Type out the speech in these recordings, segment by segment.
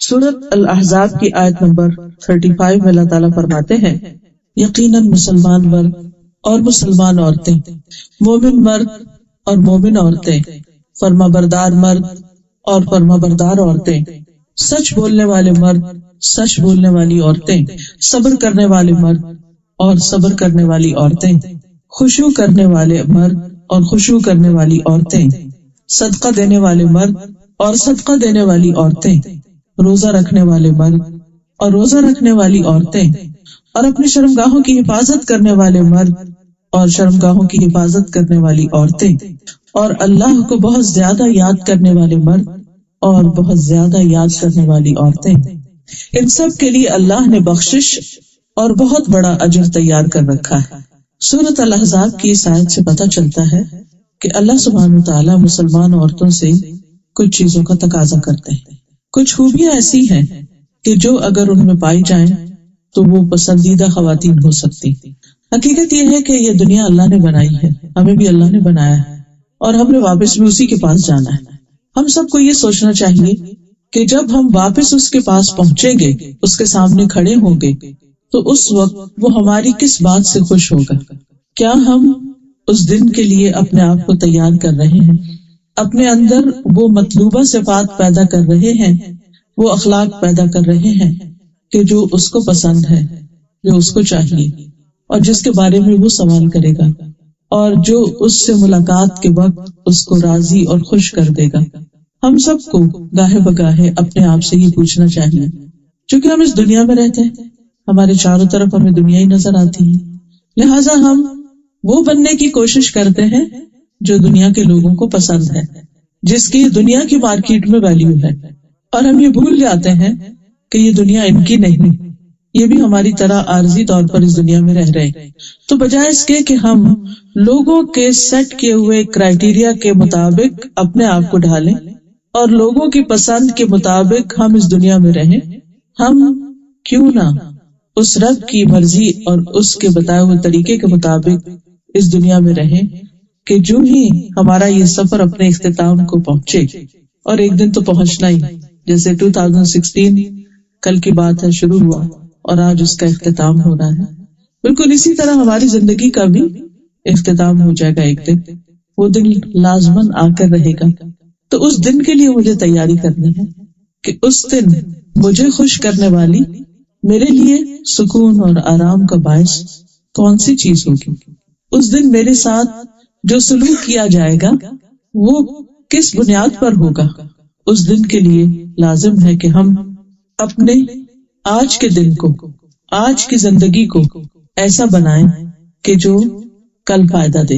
سورۃ الاحزاب کی آیت نمبر 35 میں اللہ تعالیٰ فرماتے ہیں یقیناً مسلمان مرد اور مسلمان عورتیں، مومن مرد اور مومن عورتیں، فرما بردار مرد اور فرما بردار عورتیں، سچ بولنے والے مرد، سچ بولنے والی عورتیں، صبر کرنے والے مرد اور صبر کرنے والی عورتیں، خشوع کرنے والے مرد اور خشوع کرنے والی عورتیں، صدقہ دینے والے مرد اور صدقہ دینے والی عورتیں، روزہ رکھنے والے مرد اور روزہ رکھنے والی عورتیں، اور اپنی شرمگاہوں کی حفاظت کرنے والے مرد اور شرمگاہوں کی حفاظت کرنے والی عورتیں، اور اللہ کو بہت زیادہ یاد کرنے والے مرد اور بہت زیادہ یاد کرنے والی عورتیں، ان سب کے لیے اللہ نے بخشش اور بہت بڑا اجر تیار کر رکھا ہے۔ سورۃ الاحزاب کی اس آیت سے پتہ چلتا ہے کہ اللہ سبحانہ وتعالی مسلمان عورتوں سے کچھ چیزوں کا تقاضا کرتے ہیں، کچھ خوبیاں ایسی ہیں کہ جو اگر ان میں پائی جائیں تو وہ پسندیدہ خواتین ہو سکتی۔ حقیقت یہ ہے کہ یہ دنیا اللہ نے بنائی ہے، ہمیں بھی اللہ نے بنایا ہے اور ہم نے واپس بھی اسی کے پاس جانا ہے۔ ہم سب کو یہ سوچنا چاہیے کہ جب ہم واپس اس کے پاس پہنچیں گے، اس کے سامنے کھڑے ہوں گے، تو اس وقت وہ ہماری کس بات سے خوش ہوگا؟ کیا ہم اس دن کے لیے اپنے آپ کو تیار کر رہے ہیں؟ اپنے اندر وہ مطلوبہ صفات پیدا کر رہے ہیں، وہ اخلاق پیدا کر رہے ہیں کہ جو اس کو پسند ہے، جو اس کو چاہیے اور جس کے بارے میں وہ سوال کرے گا اور جو اس سے ملاقات کے وقت اس کو راضی اور خوش کر دے گا۔ ہم سب کو گاہے بگاہے اپنے آپ سے یہ پوچھنا چاہیے، چونکہ ہم اس دنیا میں رہتے ہیں، ہمارے چاروں طرف ہمیں دنیا ہی نظر آتی ہے، لہٰذا ہم وہ بننے کی کوشش کرتے ہیں جو دنیا کے لوگوں کو پسند ہے، جس کی دنیا کی مارکیٹ میں ویلیو ہے، اور ہم یہ بھول جاتے ہیں کہ یہ دنیا ان کی نہیں، یہ بھی ہماری طرح عارضی طور پر اس دنیا میں رہ رہے ہیں۔ تو بجائے اس کے کہ ہم لوگوں کے سیٹ کیے ہوئے کرائیٹیریا کے مطابق اپنے آپ کو ڈھالیں اور لوگوں کی پسند کے مطابق ہم اس دنیا میں رہیں، ہم کیوں نہ اس رب کی مرضی اور اس کے بتائے ہوئے طریقے کے مطابق اس دنیا میں رہیں کہ جو ہی ہمارا یہ سفر اپنے اختتام کو پہنچے، اور ایک دن تو پہنچنا ہی، جیسے 2016 کل کی بات ہے شروع ہوا اور آج اس کا اختتام ہو رہا ہے، بالکل اسی طرح ہماری زندگی کا بھی اختتام ہو جائے گا ایک دن، وہ دن لازماً آ کر رہے گا۔ تو اس دن کے لیے مجھے تیاری کرنی ہے کہ اس دن مجھے خوش کرنے والی، میرے لیے سکون اور آرام کا باعث کون سی چیز ہوگی، اس دن میرے ساتھ جو سلوک کیا جائے گا وہ کس بنیاد پر ہوگا۔ اس دن کے لیے لازم ہے کہ ہم اپنے آج کے دن کو، آج کی زندگی کو ایسا بنائیں کہ جو کل فائدہ دے۔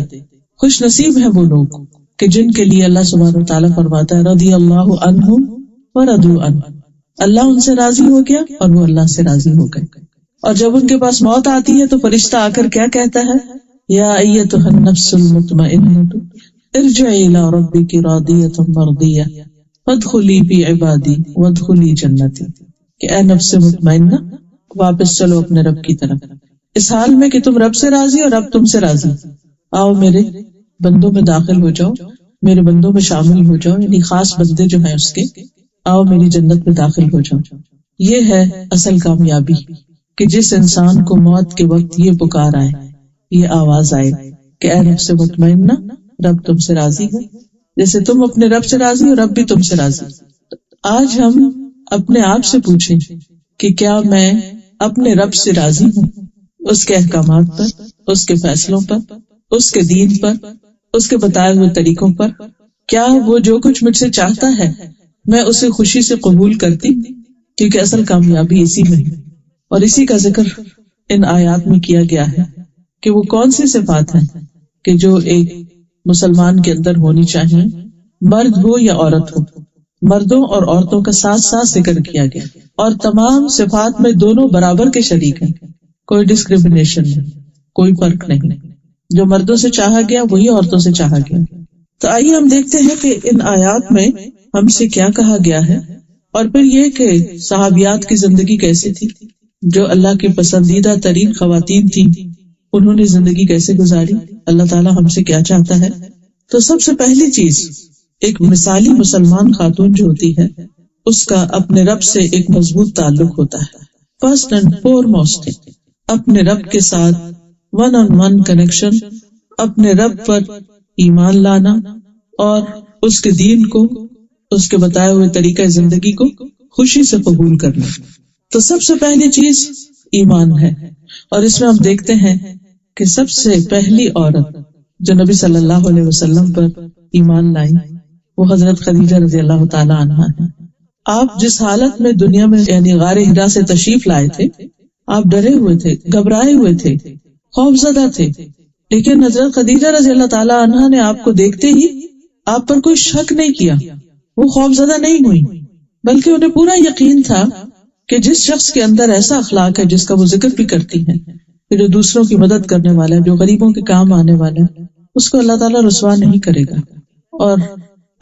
خوش نصیب ہیں وہ لوگ کہ جن کے لیے اللہ سبحانہ وتعالیٰ فرماتا ہے رضی اللہ عنہم ورضوا عنہ، اللہ ان سے راضی ہو گیا اور وہ اللہ سے راضی ہو گئے۔ اور جب ان کے پاس موت آتی ہے تو فرشتہ آ کر کیا کہتا ہے؟ یا ایتھا النفس المطمئنۃ ارجعی الی ربک راضیۃ مرضیہ فادخلی فی عبادی وادخلی جنتی، کہ اے نفس مطمئنہ واپس چلو اپنے رب کی طرف، اس حال میں کہ تم رب سے راضی اور رب تم سے راضی، آؤ میرے بندوں میں داخل ہو جاؤ، میرے بندوں میں شامل ہو جاؤ، یعنی خاص بندے جو ہیں اس کے، آؤ میری جنت میں داخل ہو جاؤ۔ یہ ہے اصل کامیابی کہ جس انسان کو موت کے وقت یہ پکار آئے، یہ آواز آئے کہ اے رب سے مطمئنہ، رب تم سے راضی ہے، جیسے تم اپنے رب سے راضی ہو رب بھی تم سے راضی۔ آج ہم اپنے آپ سے پوچھیں کہ کیا میں اپنے رب سے راضی ہوں، اس کے احکامات پر، اس کے فیصلوں پر، اس کے دین پر، اس کے بتائے ہوئے طریقوں پر؟ کیا وہ جو کچھ مجھ سے چاہتا ہے میں اسے خوشی سے قبول کرتی؟ کیونکہ اصل کامیابی اسی میں ہے، اور اسی کا ذکر ان آیات میں کیا گیا ہے کہ وہ کون سی صفات ہیں کہ جو ایک مسلمان کے اندر ہونی چاہیے، مرد ہو یا عورت ہو۔ مردوں اور عورتوں کا ساتھ ساتھ ذکر کیا گیا، اور تمام صفات میں دونوں برابر کے شریک ہیں، کوئی ڈسکریمنیشن نہیں، کوئی فرق نہیں، جو مردوں سے چاہا گیا وہی عورتوں سے چاہا گیا۔ تو آئیے ہم دیکھتے ہیں کہ ان آیات میں ہم سے کیا کہا گیا ہے، اور پھر یہ کہ صحابیات کی زندگی کیسی تھی، جو اللہ کی پسندیدہ ترین خواتین تھیں، انہوں نے زندگی کیسے گزاری، اللہ تعالیٰ ہم سے کیا چاہتا ہے۔ تو سب سے پہلی چیز، ایک مثالی مسلمان خاتون جو ہوتی ہے اس کا اپنے رب سے ایک مضبوط تعلق ہوتا ہے. فرسٹ اینڈ فور موسٹ اپنے رب کے ساتھ ون آن ون کنیکشن، اپنے رب پر ایمان لانا اور اس کے دین کو، اس کے بتائے ہوئے طریقہ زندگی کو خوشی سے قبول کرنا. تو سب سے پہلی چیز ایمان ہے، اور اس میں ہم دیکھتے ہیں کہ سب سے پہلی عورت جو نبی صلی اللہ علیہ وسلم پر ایمان لائی وہ حضرت خدیجہ رضی اللہ تعالی عنہا ہے. آپ جس حالت میں دنیا میں یعنی غار حرا سے تشریف لائے تھے، آپ ڈرے ہوئے تھے، گھبرائے ہوئے تھے، خوف زدہ تھے، لیکن حضرت خدیجہ رضی اللہ تعالی عنہا نے آپ کو دیکھتے ہی آپ پر کوئی شک نہیں کیا، وہ خوف زدہ نہیں ہوئی، بلکہ انہیں پورا یقین تھا کہ جس شخص کے اندر ایسا اخلاق ہے جس کا وہ ذکر بھی کرتی ہیں کہ جو دوسروں کی مدد کرنے والا ہے، جو غریبوں کے کام آنے والا ہے، اس کو اللہ تعالیٰ رسوا نہیں کرے گا. اور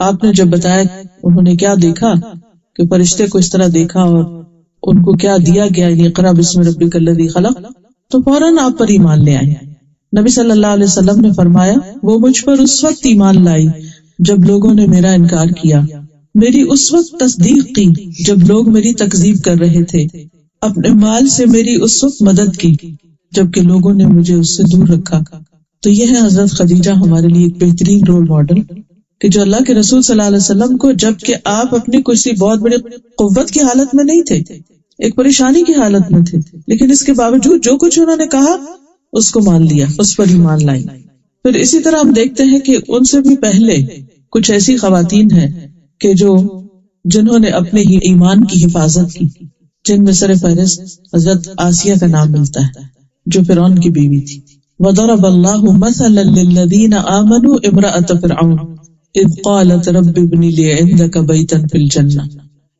آپ نے جب بتایا انہوں نے کیا دیکھا کہ فرشتے کو اس طرح دیکھا اور ان کو کیا دیا گیا، اقرا بسم ربک الذی خلق، تو فوراً آپ پر ایمان لے آئے. نبی صلی اللہ علیہ وسلم نے فرمایا وہ مجھ پر اس وقت ایمان لائی جب لوگوں نے میرا انکار کیا، میری اس وقت تصدیق کی جب لوگ میری تکذیب کر رہے تھے، اپنے مال سے میری اس وقت مدد کی جبکہ لوگوں نے مجھے اس سے دور رکھا. تو یہ ہے حضرت خدیجہ ہمارے لیے ایک بہترین رول ماڈل کہ جو اللہ کے رسول صلی اللہ علیہ وسلم کو، جبکہ آپ اپنی کسی بہت بڑی قوت کی حالت میں نہیں تھے، ایک پریشانی کی حالت میں تھے، لیکن اس کے باوجود جو کچھ انہوں نے کہا اس کو مان لیا، اس پر ایمان لائی. پھر اسی طرح ہم دیکھتے ہیں کہ ان سے بھی پہلے کچھ ایسی خواتین ہیں کہ جنہوں نے اپنے ہی ایمان کی حفاظت کی، جن میں سر فہرست حضرت آسیہ کا نام ملتا ہے جو فرعون کی بیوی تھی. وَضَرَبَ اللَّهُ مَثَلًا لِّلَّذِينَ آمَنُوا امْرَأَتَ فِرْعَوْنَ اذ قالت رب ابن لی عندک بیتا فی الجنہ.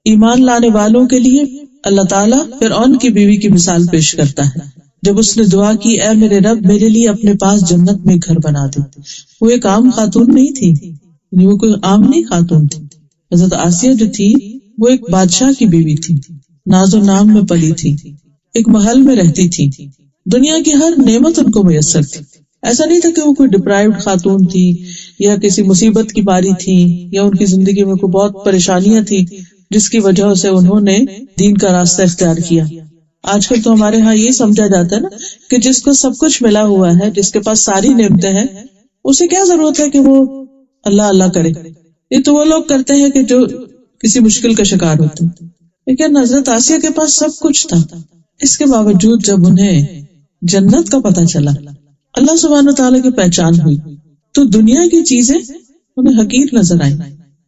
ایمان لانے والوں کے لیے اللہ تعالیٰ فرعون کی بیوی کی مثال پیش کرتا ہے جب اس نے دعا کی اے میرے رب میرے لیے اپنے پاس جنت میں گھر بنا دے. وہ ایک عام خاتون نہیں تھی، وہ کوئی عام نہیں خاتون تھی. حضرت آسیہ جو تھی وہ ایک بادشاہ کی بیوی تھی، ناز و نام میں پلی تھی، ایک محل میں رہتی تھی، دنیا کی ہر نعمت ان کو میسر تھی. ایسا نہیں تھا کہ وہ کوئی ڈپرائیوڈ خاتون تھی یا کسی مصیبت کی باری تھی یا ان کی زندگی میں کوئی بہت پریشانیاں تھی جس کی وجہ سے انہوں نے دین کا راستہ اختیار کیا. آج کل تو ہمارے ہاں یہ سمجھا جاتا ہے نا کہ جس کو سب کچھ ملا ہوا ہے، جس کے پاس ساری نعمتیں ہیں، اسے کیا ضرورت ہے کہ وہ اللہ اللہ کرے. یہ تو وہ لوگ کرتے ہیں کہ جو کسی مشکل کا شکار ہوتے ہیں. لیکن حضرت آسیہ کے پاس سب کچھ تھا، اس کے باوجود جب انہیں جنت کا پتہ چلا، اللہ سبحانہ وتعالیٰ کی پہچان ہوئی، تو دنیا کی چیزیں انہیں حقیر نظر آئیں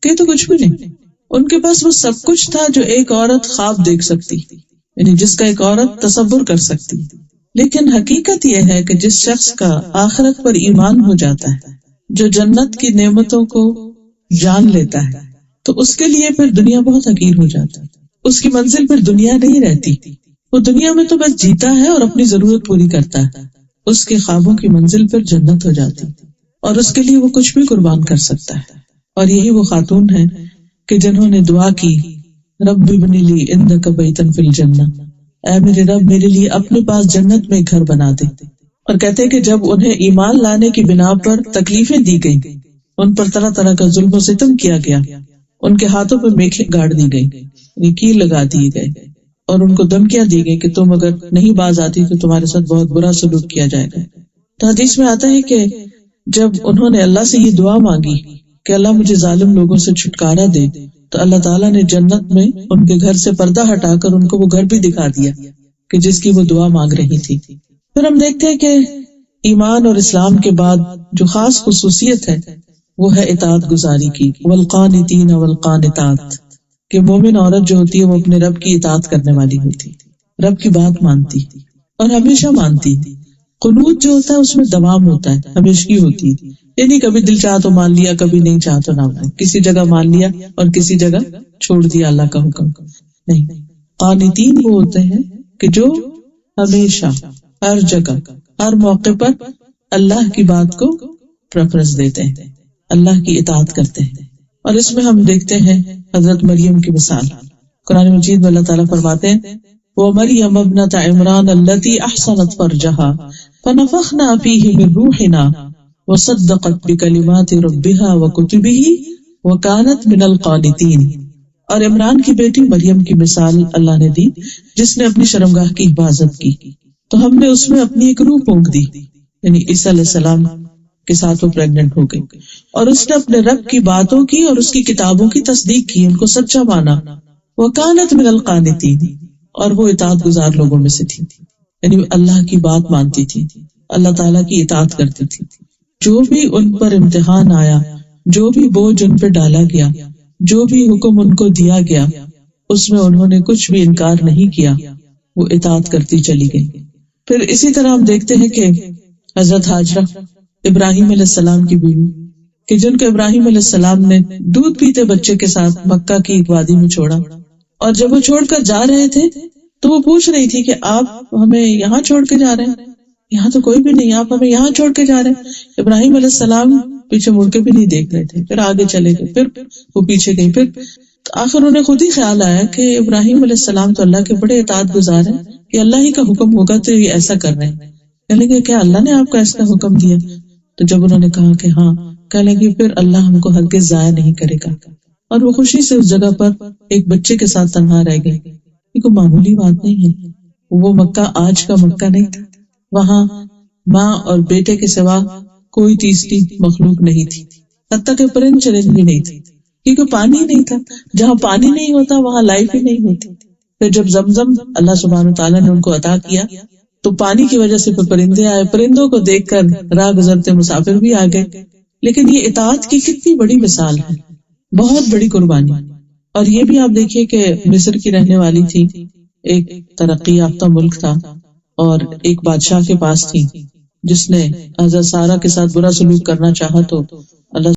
کہ تو کچھ بھی نہیں. ان کے پاس وہ سب کچھ تھا جو ایک عورت خواب دیکھ سکتی، یعنی جس کا ایک عورت تصور کر سکتی. لیکن حقیقت یہ ہے کہ جس شخص کا آخرت پر ایمان ہو جاتا ہے، جو جنت کی نعمتوں کو جان لیتا ہے، تو اس کے لیے پھر دنیا بہت حقیر ہو جاتا ہے. اس کی منزل پھر دنیا نہیں رہتی، وہ دنیا میں تو بس جیتا ہے اور اپنی ضرورت پوری کرتا ہے. اس کے خوابوں کی منزل پھر جنت ہو جاتی اور اس کے لیے وہ کچھ بھی قربان کر سکتا ہے. اور یہی وہ خاتون ہیں کہ جنہوں نے دعا کی رب ابن لی عندک بیتا فی الجنہ، اے میرے رب میرے لیے اپنے پاس جنت میں گھر بنا دے. اور کہتے ہیں کہ جب انہیں ایمان لانے کی بنا پر تکلیفیں دی گئی، ان پر طرح طرح کا ظلم و ستم کیا گیا، ان کے ہاتھوں پہ میخیں گاڑ دی گئی، کیل لگا دیے گئے اور ان کو دھمکیاں دی گئی کہ تم اگر نہیں باز آتی تو تمہارے ساتھ بہت برا سلوک کیا جائے گا. تو حدیث میں آتا ہے کہ جب انہوں نے اللہ سے یہ دعا مانگی کہ اللہ مجھے ظالم لوگوں سے چھٹکارا دے، تو اللہ تعالیٰ نے جنت میں ان کے گھر سے پردہ ہٹا کر ان کو وہ گھر بھی دکھا دیا کہ جس کی وہ دعا مانگ رہی تھی. پھر ہم دیکھتے ہیں کہ ایمان اور اسلام کے بعد جو خاص خصوصیت ہے وہ ہے اطاعت گزاری کی. والقانتین والقانتات، کہ مومن عورت جو ہوتی ہے وہ اپنے رب کی اطاعت کرنے والی ہوتی، رب کی بات مانتی اور ہمیشہ مانتی. قنوت جو ہوتا ہے اس میں دوام ہوتا ہے، ہمیشگی ہوتی ہے، یعنی کبھی دل چاہ تو مان لیا، کبھی نہیں چاہ تو نہ مان، کسی جگہ مان لیا اور کسی جگہ چھوڑ دیا اللہ کا حکم نہیں. قانتین وہ ہوتے ہیں کہ جو ہمیشہ ہر جگہ ہر موقع پر اللہ کی بات کو پریفرنس دیتے ہیں، اللہ کی اطاعت کرتے ہیں. اور اس میں ہم دیکھتے ہیں حضرت مریم کی مثال. قرآن مجید میں اللہ تعالیٰ فرماتے ہیں وَمَرْيَمَ ابْنَتَ عِمْرَانَ الَّتِي أَحْصَنَتْ فَرْجَهَا فَنَفَخْنَا فِيهِ مِنْ رُوحِنَا وَصَدَّقَتْ بِكَلِمَاتِ رَبِّهَا وَكُتُبِهِ وَكَانَتْ مِنَ الْقَانِتِينَ. اور عمران کی بیٹی مریم کی مثال اللہ نے دی جس نے اپنی شرمگاہ کی حفاظت کی، تو ہم نے اس میں اپنی ایک روح پھونک دی، یعنی عیسیٰ علیہ السلام کے ساتھ وہ پریگننٹ ہو گئی، اور اس نے اپنے رب کی باتوں کی اور اس کی کتابوں کی تصدیق کی، ان کو سچا مانا۔ وَكَانَتْ مِنَ الْقَانِتِينَ، اور وہ اطاعت گزار لوگوں میں سے تھی، یعنی اللہ کی بات مانتی تھی، اللہ تعالیٰ کی اطاعت کرتی تھی۔ جو بھی ان پر امتحان آیا، جو بھی بوجھ ان پہ ڈالا گیا، جو بھی حکم ان کو دیا گیا، اس میں انہوں نے کچھ بھی انکار نہیں کیا، وہ اطاعت کرتی چلی گئی۔ پھر اسی طرح ہم دیکھتے ہیں کہ حضرت ہاجرہ ابراہیم علیہ السلام کی بیوی، کہ جن کو ابراہیم علیہ السلام نے دودھ پیتے بچے کے ساتھ مکہ کی ایک وادی میں چھوڑا، اور جب وہ چھوڑ کر جا رہے تھے تو وہ پوچھ رہی تھی کہ آپ ہمیں یہاں چھوڑ کے جا رہے ہیں، یہاں تو کوئی بھی نہیں، آپ ہمیں یہاں چھوڑ کے جا رہے ہیں۔ ابراہیم علیہ السلام پیچھے مڑ کے بھی نہیں دیکھ رہے تھے، پھر آگے چلے گئے، پھر وہ پیچھے گئی، پھر آخر انہیں خود ہی خیال آیا کہ ابراہیم علیہ السلام تو اللہ کے بڑے اطاعت گزار ہیں، کہ اللہ ہی کا حکم ہوگا تو یہ ایسا کر رہے ہیں، کہنے لگے کیا اللہ نے آپ کو ایسا حکم دیا؟ تو جب انہوں نے کہا کہ ہاں، کہنے لگے پھر اللہ ہم کو ہرگز ضائع نہیں کرے گا، اور وہ خوشی سے اس جگہ پر ایک بچے کے ساتھ تنہا رہ گئی۔ یہ کوئی معمولی بات نہیں ہے، وہ مکہ آج کا مکہ نہیں تھا، وہاں ماں اور بیٹے کے سوا کوئی تیسری مخلوق نہیں تھی، حتیٰ کہ پرند چرند بھی نہیں تھی، کیونکہ پانی نہیں تھا، جہاں پانی نہیں ہوتا وہاں لائف ہی نہیں ہوتی۔ پھر جب زمزم اللہ سبحانہ وتعالیٰ نے ان کو عطا کیا تو پانی کی وجہ سے پھر پرندے آئے، پرندوں کو دیکھ کر راہ گزرتے مسافر بھی آ گئے۔ لیکن یہ اطاعت کی کتنی بڑی مثال ہے، بہت بڑی قربانی۔ اور یہ بھی آپ دیکھیے کہ مصر کی رہنے والی تھی، ایک ترقی یافتہ ملک تھا، اور ایک بادشاہ کے پاس تھی جس نے حضرت سارہ کے ساتھ برا سلوک کرنا چاہا تو اللہ